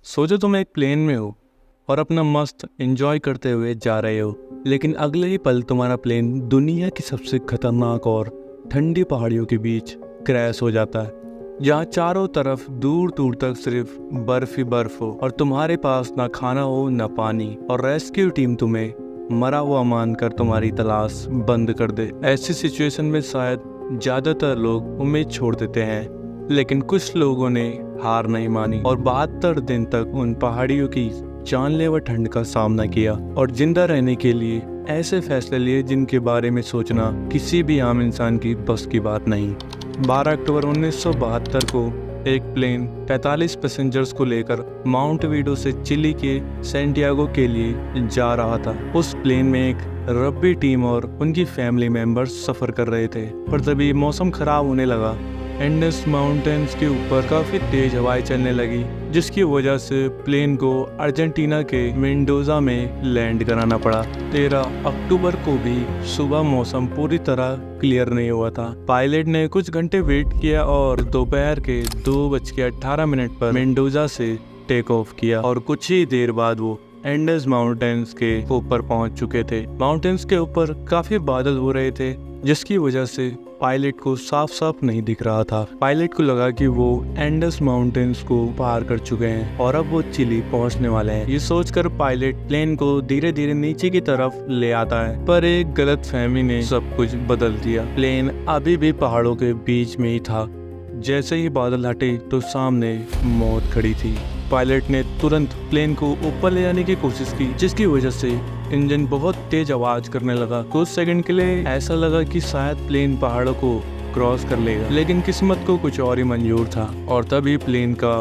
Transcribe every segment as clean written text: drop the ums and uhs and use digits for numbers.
सोचो तुम एक प्लेन में हो और अपना मस्त एंजॉय करते हुए जा रहे हो, लेकिन अगले ही पल तुम्हारा प्लेन दुनिया की सबसे खतरनाक और ठंडी पहाड़ियों के बीच क्रैश हो जाता है, जहाँ चारों तरफ दूर दूर तक सिर्फ बर्फ ही बर्फ हो और तुम्हारे पास ना खाना हो ना पानी, और रेस्क्यू टीम तुम्हें मरा हुआ मानकर तुम्हारी तलाश बंद कर दे। ऐसी सिचुएशन में शायद ज्यादातर लोग उम्मीद छोड़ देते हैं, लेकिन कुछ लोगों ने हार नहीं मानी और 72 दिन तक उन पहाड़ियों की जानलेवा ठंड का सामना किया और जिंदा रहने के लिए ऐसे फैसले लिए जिनके बारे में सोचना किसी भी आम इंसान की बस की बात नहीं। 12 अक्टूबर 1972 को एक प्लेन 45 पैसेंजर्स को लेकर माउंट वीडो से चिली के सैंटियागो के लिए जा रहा था। उस प्लेन में एक रग्बी टीम और उनकी फैमिली मेंबर्स सफर कर रहे थे, पर तभी मौसम खराब होने लगा। एंडेस माउंटेन्स के ऊपर काफी तेज हवाएं चलने लगी, जिसकी वजह से प्लेन को अर्जेंटीना के मेंडोजा में लैंड कराना पड़ा। 13 अक्टूबर को भी सुबह मौसम पूरी तरह क्लियर नहीं हुआ था। पायलट ने कुछ घंटे वेट किया और दोपहर के 2:18 पर मेंडोजा से टेक ऑफ किया और कुछ ही देर बाद वो एंडेस माउंटेन्स के ऊपर पहुंच चुके थे। माउंटेन्स के ऊपर काफी बादल हो रहे थे, जिसकी वजह से पायलट को साफ साफ नहीं दिख रहा था। पायलट को लगा कि वो एंडेस माउंटेन्स को पार कर चुके हैं और अब वो चिली पहुंचने वाले हैं। ये सोचकर पायलट प्लेन को धीरे धीरे नीचे की तरफ ले आता है, पर एक गलतफहमी ने सब कुछ बदल दिया। प्लेन अभी भी पहाड़ों के बीच में ही था। जैसे ही बादल हटे तो सामने मौत खड़ी थी। पायलट ने तुरंत प्लेन को ऊपर ले जाने की कोशिश की, जिसकी वजह से इंजन बहुत तेज आवाज करने लगा। कुछ सेकंड के लिए ऐसा लगा कि शायद प्लेन पहाड़ों को क्रॉस कर लेगा, लेकिन किस्मत को कुछ और ही मंजूर था और तभी प्लेन का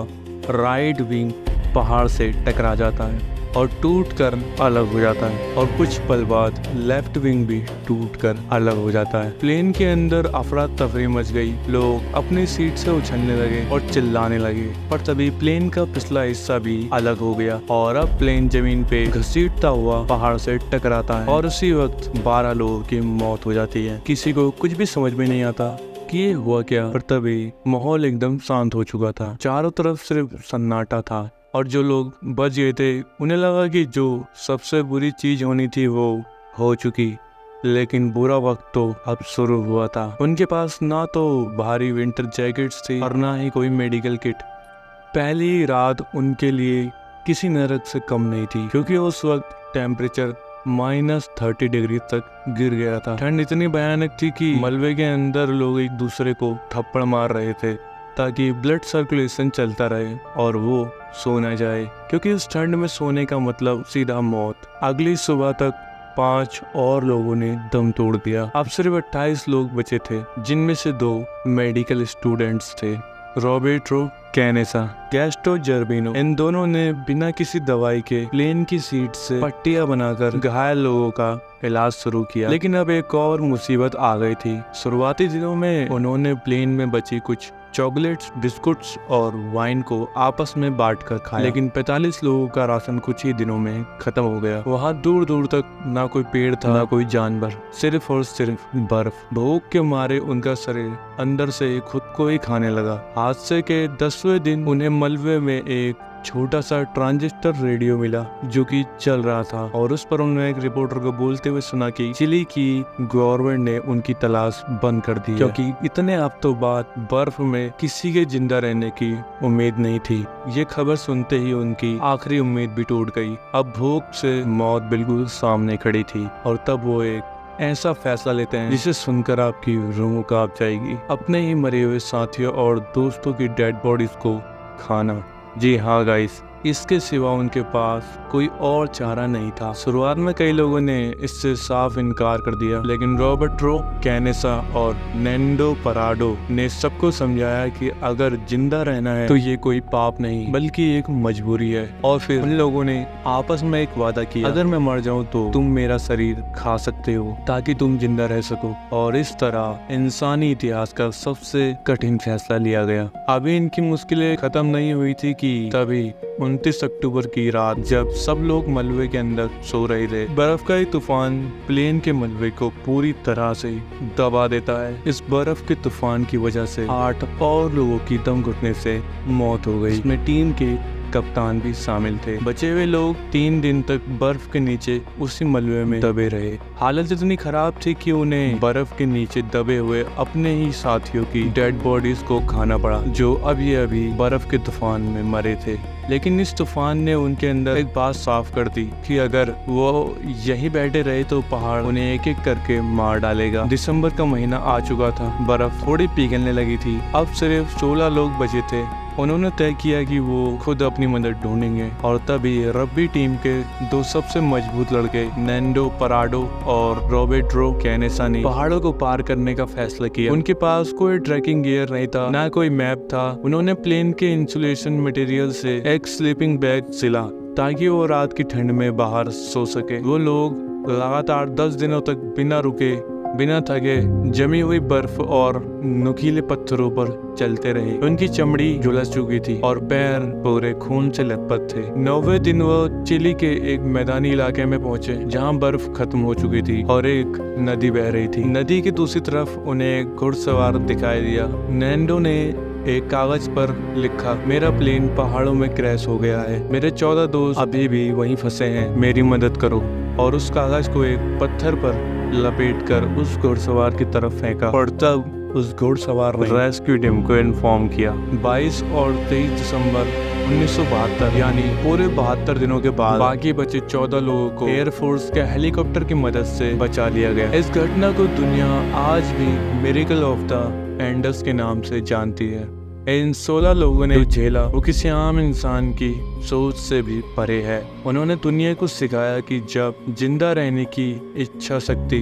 राइट विंग पहाड़ से टकरा जाता है और टूटकर अलग हो जाता है, और कुछ पल बाद लेफ्ट विंग भी टूटकर अलग हो जाता है। प्लेन के अंदर अफरा तफरी मच गई। लोग अपनी सीट से उछलने लगे और चिल्लाने लगे, पर तभी प्लेन का पिछला हिस्सा भी अलग हो गया और अब प्लेन जमीन पे घसीटता हुआ पहाड़ से टकराता है और उसी वक्त 12 लोगों की मौत हो जाती है। किसी को कुछ भी समझ में नहीं आता कि ये हुआ क्या, पर तभी माहौल एकदम शांत हो चुका था। चारों तरफ सिर्फ सन्नाटा था और जो लोग बच गए थे उन्हें लगा कि जो सबसे बुरी चीज होनी थी वो हो चुकी, लेकिन बुरा वक्त तो अब शुरू हुआ था। उनके पास ना तो भारी विंटर जैकेट्स थी और ना ही कोई मेडिकल किट। पहली रात उनके लिए किसी नरक से कम नहीं थी, क्योंकि उस वक्त टेम्परेचर -30 डिग्री तक गिर गया था। ठंड इतनी भयानक थी कि मलबे के अंदर लोग एक दूसरे को थप्पड़ मार रहे थे ताकि ब्लड सर्कुलेशन चलता रहे और वो सो न जाए, क्योंकि इस ठंड में सोने का मतलब सीधा मौत। अगली सुबह तक 5 और लोगों ने दम तोड़ दिया। अब सिर्फ 28 लोग बचे थे, जिनमें से 2 मेडिकल स्टूडेंट्स थे, रॉबर्टो कैनेसा, गैस्टो जर्बिनो। इन दोनों ने बिना किसी दवाई के प्लेन की सीट से पट्टियां बनाकर घायल लोगों का इलाज शुरू किया। लेकिन अब एक और मुसीबत आ गई थी। शुरुआती दिनों में उन्होंने प्लेन में बची कुछ चॉकलेट्स, बिस्कुट्स और वाइन को आपस में बांटकर खाया, लेकिन 45 लोगों का राशन कुछ ही दिनों में खत्म हो गया। वहाँ दूर दूर तक ना कोई पेड़ था ना कोई जानवर, सिर्फ और सिर्फ बर्फ। भूख के मारे उनका शरीर अंदर से खुद को ही खाने लगा। हादसे के 10वें दिन उन्हें मलबे में एक छोटा सा ट्रांजिस्टर रेडियो मिला जो कि चल रहा था, और उस पर उन्होंने एक रिपोर्टर को बोलते हुए सुना कि चिली की गवर्नमेंट ने उनकी तलाश बंद कर दी, क्योंकि इतने हफ्तों बाद बर्फ में किसी के जिंदा रहने की उम्मीद नहीं थी। ये खबर सुनते ही उनकी आखिरी उम्मीद भी टूट गई। अब भूख से मौत बिल्कुल सामने खड़ी थी और तब वो एक ऐसा फैसला लेते हैं जिसे सुनकर आपकी रूह कांप जाएगी। अपने ही मरे हुए साथियों और दोस्तों की डेड बॉडीज को खाना। जी हाँ गाइस, इसके सिवा उनके पास कोई और चारा नहीं था। शुरुआत में कई लोगों ने इससे साफ इनकार कर दिया, लेकिन रॉबर्टो कैनेसा और नैंडो पराडो ने सबको समझाया कि अगर जिंदा रहना है तो ये कोई पाप नहीं बल्कि एक मजबूरी है। और फिर उन लोगों ने आपस में एक वादा किया, अगर मैं मर जाऊं तो तुम मेरा शरीर खा सकते हो ताकि तुम जिंदा रह सको। और इस तरह इंसानी इतिहास का सबसे कठिन फैसला लिया गया। अभी इनकी मुश्किलें खत्म नहीं हुई थी कि तभी 29 अक्टूबर की रात, जब सब लोग मलबे के अंदर सो रहे थे, बर्फ का एक तूफान प्लेन के मलबे को पूरी तरह से दबा देता है। इस बर्फ के तूफान की वजह से 8 और लोगों की दम घुटने से मौत हो गई। इसमें टीम के कप्तान भी शामिल थे। बचे हुए लोग 3 दिन तक बर्फ के नीचे उसी मलबे में दबे रहे। हालत इतनी खराब थी कि उन्हें बर्फ के नीचे दबे हुए अपने ही साथियों की डेड बॉडीज को खाना पड़ा, जो अभी बर्फ के तूफान में मरे थे। लेकिन इस तूफान ने उनके अंदर एक बात साफ कर दी कि अगर वो यहीं बैठे रहे तो पहाड़ उन्हें एक एक करके मार डालेगा। दिसंबर का महीना आ चुका था, बर्फ थोड़ी पिघलने लगी थी। अब सिर्फ 16 लोग बचे थे। उन्होंने तय किया कि वो खुद अपनी मदद ढूंढेंगे, और तभी रग्बी टीम के 2 सबसे मजबूत लड़के नैंडो पराडो और रोबेड्रो कैनेसा ने पहाड़ों को पार करने का फैसला किया। उनके पास कोई ट्रैकिंग गियर नहीं था, ना कोई मैप था। उन्होंने प्लेन के इंसुलेशन मटेरियल से एक स्लीपिंग बैग सिला ताकि वो रात की ठंड में बाहर सो सके। वो लोग लगातार 10 दिनों तक बिना रुके, बिना थके, जमी हुई बर्फ और नुकीले पत्थरों पर चलते रहे। उनकी चमड़ी झुलस चुकी थी और पैर पूरे खून से लथपथ थे। 9वें दिन वो चिली के एक मैदानी इलाके में पहुंचे जहां बर्फ खत्म हो चुकी थी और एक नदी बह रही थी। नदी की दूसरी तरफ उन्हें एक घुड़सवार दिखाई दिया। नैंडो ने एक कागज पर लिखा, मेरा प्लेन पहाड़ों में क्रैश हो गया है, मेरे 14 दोस्त अभी भी वहीं फंसे हैं, मेरी मदद करो। और उस कागज को एक पत्थर पर लपेटकर उस घुड़सवार की तरफ फेंका, और तब उस घुड़सवार ने रेस्क्यू टीम को इन्फॉर्म किया। 22 और 23 दिसंबर 1972 यानी पूरे 72 दिनों के बाद बाकी बचे 14 लोगों को एयरफोर्स के हेलीकॉप्टर की मदद से बचा लिया गया। इस घटना को दुनिया आज भी मिरेकल ऑफ द एंडस के नाम से जानती है। इन 16 लोगों ने जो झेला वो किसी आम इंसान की सोच से भी परे है। उन्होंने दुनिया को सिखाया कि जब जिंदा रहने की इच्छा शक्ति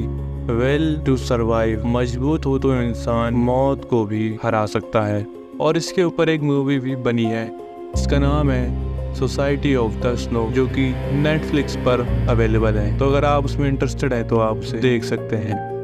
विल टू सर्वाइव मजबूत हो तो इंसान मौत को भी हरा सकता है। और इसके ऊपर एक मूवी भी बनी है, इसका नाम है सोसाइटी ऑफ द स्नो, जो कि नेटफ्लिक्स पर अवेलेबल है। तो अगर आप उसमें इंटरेस्टेड है तो आप उसे देख सकते हैं।